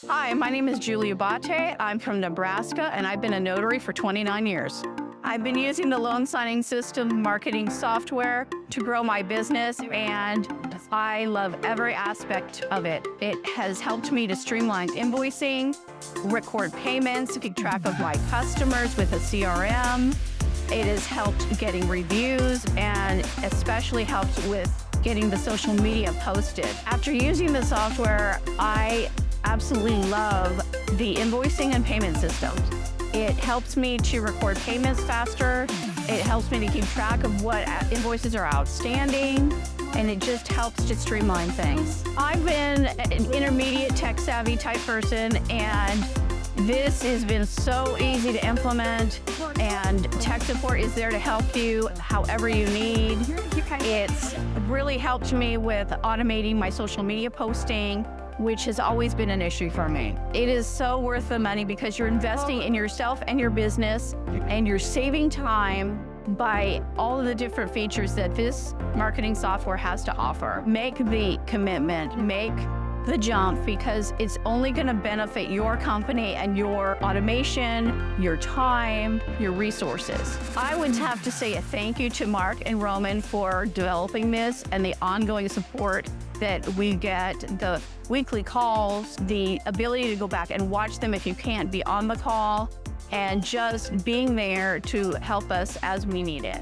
Hi, my name is Julia Bate. I'm from Nebraska, and I've been a notary for 29 years. I've been using the loan signing system marketing software to grow my business, and I love every aspect of it. It has helped me to streamline invoicing, record payments, keep track of my customers with a CRM. It has helped getting reviews and especially helped with getting the social media posted. After using the software, I absolutely love the invoicing and payment systems. It helps me to record payments faster. It helps me to keep track of what invoices are outstanding, and it just helps to streamline things. I've been an intermediate tech savvy type person, and this has been so easy to implement, and tech support is there to help you however you need. It's really helped me with automating my social media posting, which has always been an issue for me. It is so worth the money because you're investing in yourself and your business, and you're saving time by all of the different features that this marketing software has to offer. Make the commitment, make the jump, because it's only going to benefit your company and your automation, your time, your resources. I would have to say a thank you to Mark and Roman for developing this and the ongoing support that we get, the weekly calls, the ability to go back and watch them if you can't be on the call, and just being there to help us as we need it.